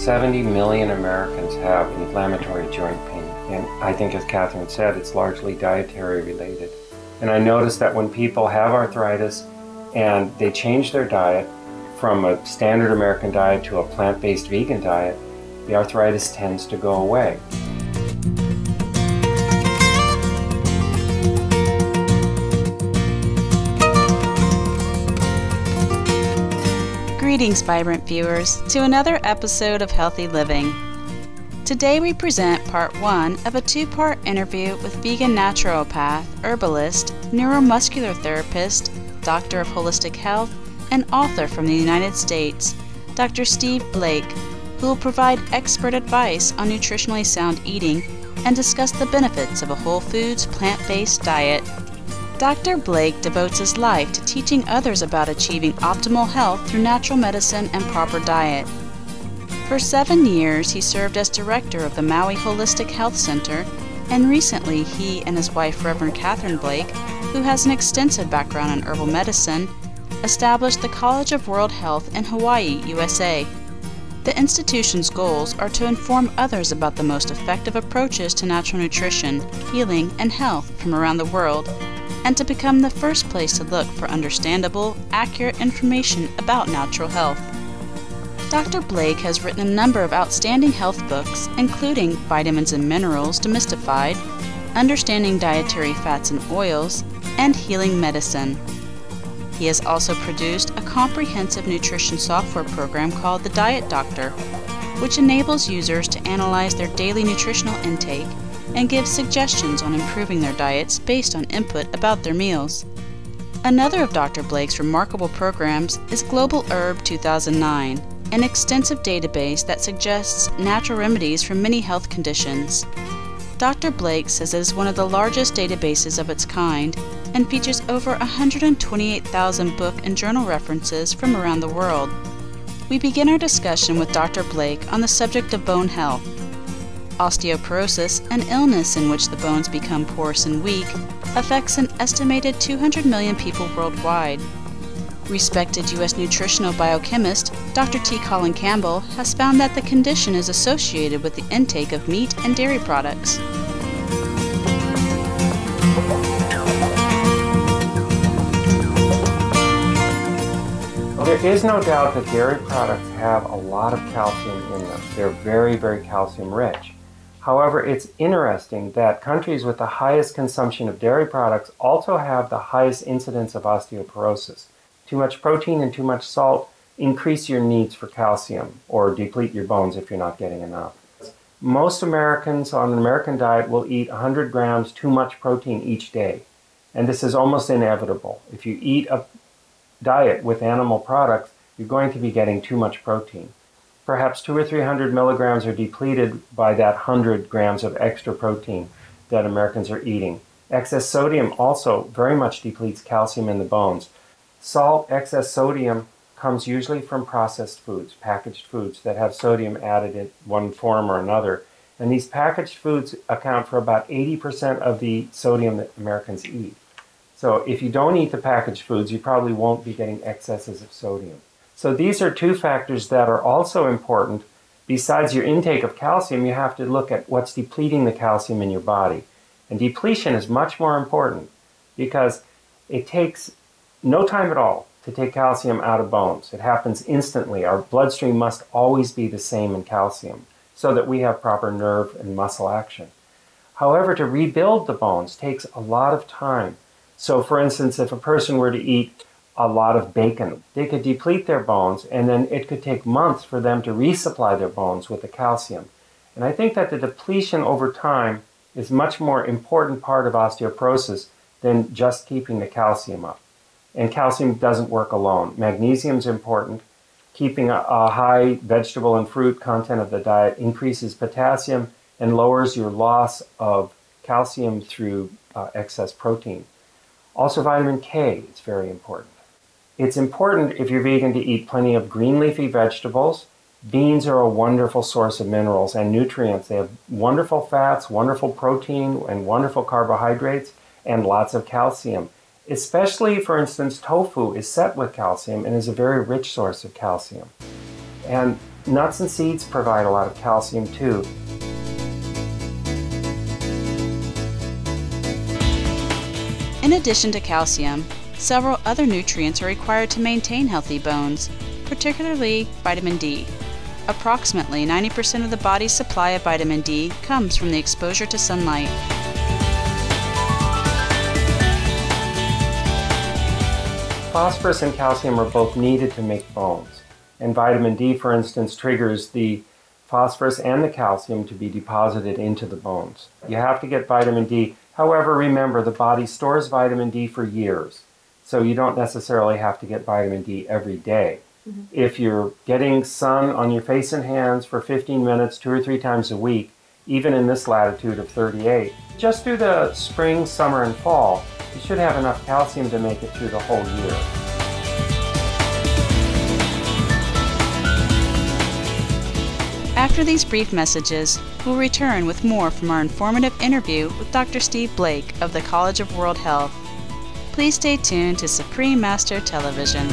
70 million Americans have inflammatory joint pain, and I think, as Catherine said, it's largely dietary related. And I noticed that when people have arthritis and they change their diet from a standard American diet to a plant-based vegan diet, the arthritis tends to go away. Greetings, vibrant viewers, to another episode of Healthy Living. Today we present part one of a two-part interview with vegan naturopath, herbalist, neuromuscular therapist, doctor of holistic health, and author from the United States, Dr. Steve Blake, who will provide expert advice on nutritionally sound eating and discuss the benefits of a whole foods, plant-based diet. Dr. Blake devotes his life to teaching others about achieving optimal health through natural medicine and proper diet. For 7 years, he served as director of the Maui Holistic Health Center, and recently he and his wife, Reverend Catherine Blake, who has an extensive background in herbal medicine, established the College of World Health in Hawaii, USA. The institution's goals are to inform others about the most effective approaches to natural nutrition, healing, and health from around the world, and to become the first place to look for understandable, accurate information about natural health. Dr. Blake has written a number of outstanding health books, including Vitamins and Minerals Demystified, Understanding Dietary Fats and Oils, and Healing Medicine. He has also produced a comprehensive nutrition software program called The Diet Doctor, which enables users to analyze their daily nutritional intake and gives suggestions on improving their diets based on input about their meals. Another of Dr. Blake's remarkable programs is Global Herb 2009, an extensive database that suggests natural remedies for many health conditions. Dr. Blake says it is one of the largest databases of its kind and features over 128,000 book and journal references from around the world. We begin our discussion with Dr. Blake on the subject of bone health. Osteoporosis, an illness in which the bones become porous and weak, affects an estimated 200 million people worldwide. Respected U.S. nutritional biochemist Dr. T. Colin Campbell has found that the condition is associated with the intake of meat and dairy products. Well, there is no doubt that dairy products have a lot of calcium in them. They're very, very calcium rich. However, it's interesting that countries with the highest consumption of dairy products also have the highest incidence of osteoporosis. Too much protein and too much salt increase your needs for calcium or deplete your bones if you're not getting enough. Most Americans on an American diet will eat 100 grams too much protein each day, and this is almost inevitable. If you eat a diet with animal products, you're going to be getting too much protein. Perhaps 200 or 300 milligrams are depleted by that 100 grams of extra protein that Americans are eating. Excess sodium also very much depletes calcium in the bones. Salt, excess sodium, comes usually from processed foods, packaged foods that have sodium added in one form or another. And these packaged foods account for about 80% of the sodium that Americans eat. So if you don't eat the packaged foods, you probably won't be getting excesses of sodium. So these are two factors that are also important. Besides your intake of calcium, you have to look at what's depleting the calcium in your body. And depletion is much more important because it takes no time at all to take calcium out of bones. It happens instantly. Our bloodstream must always be the same in calcium so that we have proper nerve and muscle action. However, to rebuild the bones takes a lot of time. So for instance, if a person were to eat a lot of bacon, they could deplete their bones, and then it could take months for them to resupply their bones with the calcium. And I think that the depletion over time is much more important part of osteoporosis than just keeping the calcium up. And calcium doesn't work alone. Magnesium is important. Keeping a high vegetable and fruit content of the diet increases potassium and lowers your loss of calcium through excess protein. Also, vitamin K is very important. It's important, if you're vegan, to eat plenty of green leafy vegetables. Beans are a wonderful source of minerals and nutrients. They have wonderful fats, wonderful protein, and wonderful carbohydrates, and lots of calcium. Especially, for instance, tofu is set with calcium and is a very rich source of calcium. And nuts and seeds provide a lot of calcium too. In addition to calcium, several other nutrients are required to maintain healthy bones, particularly vitamin D. Approximately 90% of the body's supply of vitamin D comes from the exposure to sunlight. Phosphorus and calcium are both needed to make bones. And vitamin D, for instance, triggers the phosphorus and the calcium to be deposited into the bones. You have to get vitamin D. However, remember, the body stores vitamin D for years, so you don't necessarily have to get vitamin D every day. Mm-hmm. If you're getting sun on your face and hands for 15 minutes 2 or 3 times a week, even in this latitude of 38, just through the spring, summer, and fall, you should have enough calcium to make it through the whole year. After these brief messages, we'll return with more from our informative interview with Dr. Steve Blake of the College of World Health. Please stay tuned to Supreme Master Television.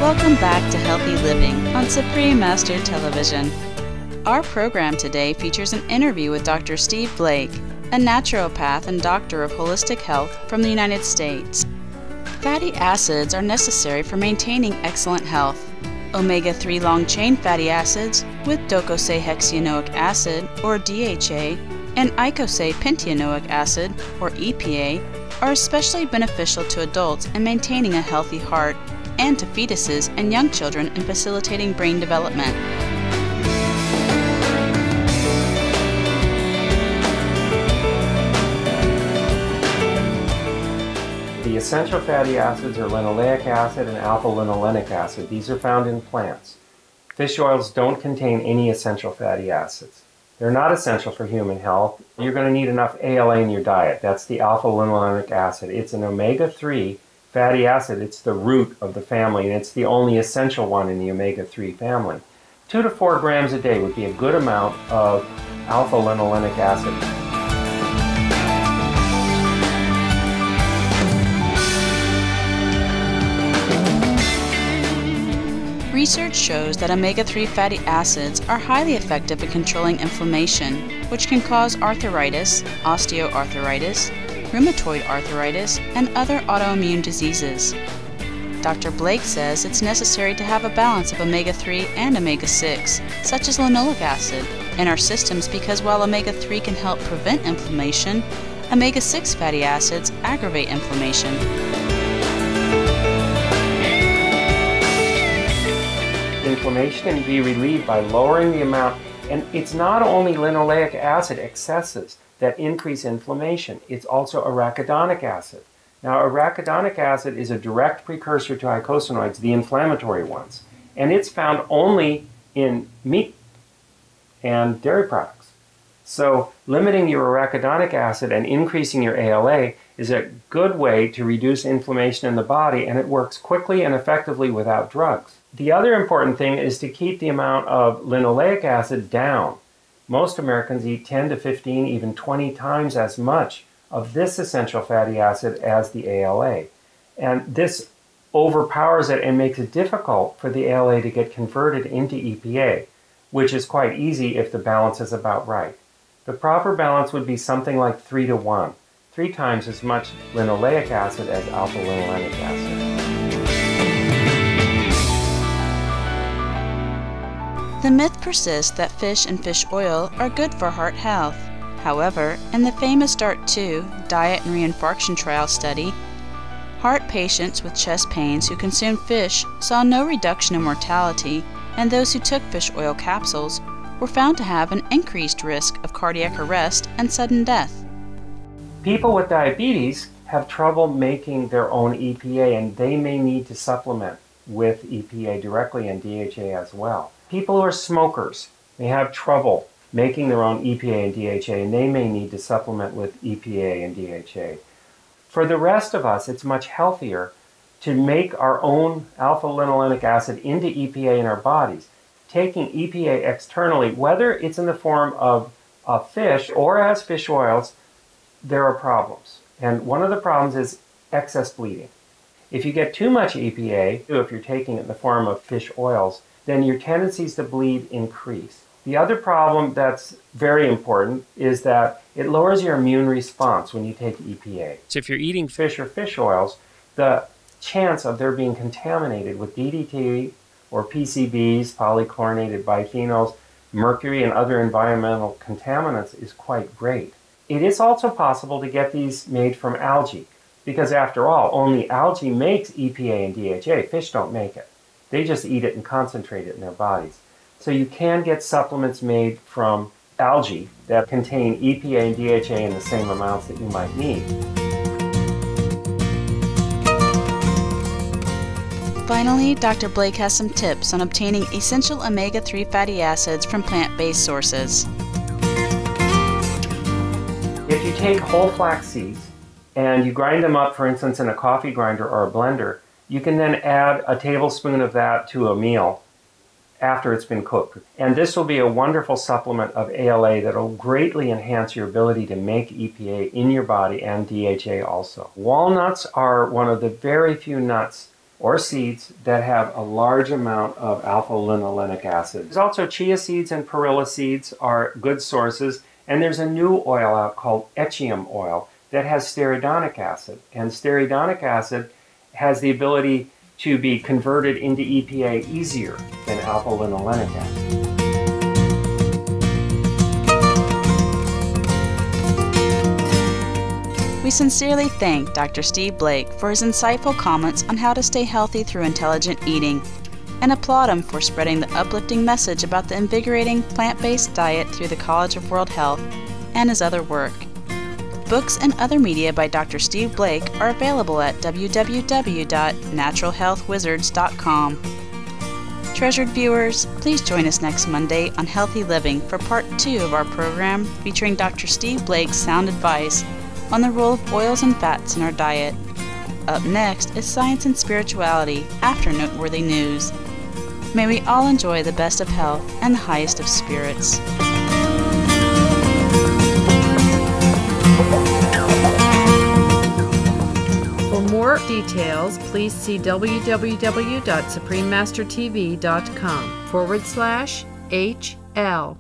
Welcome back to Healthy Living on Supreme Master Television. Our program today features an interview with Dr. Steve Blake, a naturopath and doctor of holistic health from the United States. Fatty acids are necessary for maintaining excellent health. Omega-3 long-chain fatty acids with docosahexaenoic acid, or DHA, and eicosapentaenoic acid, or EPA, are especially beneficial to adults in maintaining a healthy heart and to fetuses and young children in facilitating brain development. The essential fatty acids are linoleic acid and alpha-linolenic acid. These are found in plants. Fish oils don't contain any essential fatty acids. They're not essential for human health. You're going to need enough ALA in your diet. That's the alpha-linolenic acid. It's an omega-3 fatty acid. It's the root of the family, and it's the only essential one in the omega-3 family. 2 to 4 grams a day would be a good amount of alpha-linolenic acid. Research shows that omega-3 fatty acids are highly effective in controlling inflammation, which can cause arthritis, osteoarthritis, rheumatoid arthritis, and other autoimmune diseases. Dr. Blake says it's necessary to have a balance of omega-3 and omega-6, such as linoleic acid, in our systems because while omega-3 can help prevent inflammation, omega-6 fatty acids aggravate inflammation. Inflammation can be relieved by lowering the amount, and it's not only linoleic acid excesses that increase inflammation, it's also arachidonic acid. Now, arachidonic acid is a direct precursor to eicosanoids, the inflammatory ones, and it's found only in meat and dairy products. So, limiting your arachidonic acid and increasing your ALA is a good way to reduce inflammation in the body, and it works quickly and effectively without drugs. The other important thing is to keep the amount of linoleic acid down. Most Americans eat 10 to 15, even 20 times as much of this essential fatty acid as the ALA. And this overpowers it and makes it difficult for the ALA to get converted into EPA, which is quite easy if the balance is about right. The proper balance would be something like 3 to 1, 3 times as much linoleic acid as alpha-linolenic acid. The myth persists that fish and fish oil are good for heart health. However, in the famous DART-2 Diet and Reinfarction Trial study, heart patients with chest pains who consumed fish saw no reduction in mortality, and those who took fish oil capsules were found to have an increased risk of cardiac arrest and sudden death. People with diabetes have trouble making their own EPA, and they may need to supplement with EPA directly and DHA as well. People who are smokers may have trouble making their own EPA and DHA, and they may need to supplement with EPA and DHA. For the rest of us, it's much healthier to make our own alpha-linolenic acid into EPA in our bodies. Taking EPA externally, whether it's in the form of fish or as fish oils, there are problems. And one of the problems is excess bleeding. If you get too much EPA, if you're taking it in the form of fish oils, then your tendencies to bleed increase. The other problem that's very important is that it lowers your immune response when you take EPA. So if you're eating fish or fish oils, the chance of there being contaminated with DDT or PCBs, polychlorinated biphenyls, mercury, and other environmental contaminants is quite great. It is also possible to get these made from algae, because after all, only algae makes EPA and DHA. Fish don't make it. They just eat it and concentrate it in their bodies. So you can get supplements made from algae that contain EPA and DHA in the same amounts that you might need. Finally, Dr. Blake has some tips on obtaining essential omega-3 fatty acids from plant-based sources. If you take whole flax seeds and you grind them up, for instance, in a coffee grinder or a blender, you can then add a tablespoon of that to a meal after it's been cooked. And this will be a wonderful supplement of ALA that will greatly enhance your ability to make EPA in your body and DHA also. Walnuts are one of the very few nuts or seeds that have a large amount of alpha-linolenic acid. There's also chia seeds and perilla seeds are good sources, and there's a new oil out called echium oil that has stearidonic acid, and stearidonic acid has the ability to be converted into EPA easier than alpha-linolenic acid. We sincerely thank Dr. Steve Blake for his insightful comments on how to stay healthy through intelligent eating, and applaud him for spreading the uplifting message about the invigorating plant-based diet through the College of World Health and his other work. Books and other media by Dr. Steve Blake are available at www.naturalhealthwizards.com. Treasured viewers, please join us next Monday on Healthy Living for Part 2 of our program featuring Dr. Steve Blake's sound advice on the role of oils and fats in our diet. Up next is Science and Spirituality after Noteworthy News. May we all enjoy the best of health and the highest of spirits. For more details, please see www.suprememastertv.com/HL.